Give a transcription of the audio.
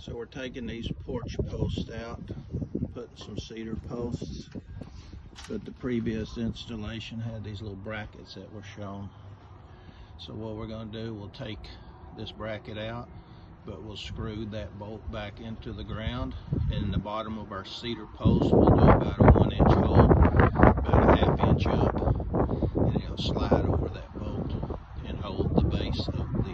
So we're taking these porch posts out, putting some cedar posts, but the previous installation had these little brackets that were shown. So what we're going to do, we'll take this bracket out, but we'll screw that bolt back into the ground, and in the bottom of our cedar post we'll do about a 1-inch hole, about a 1/2 inch up, and it'll slide over that bolt and hold the base of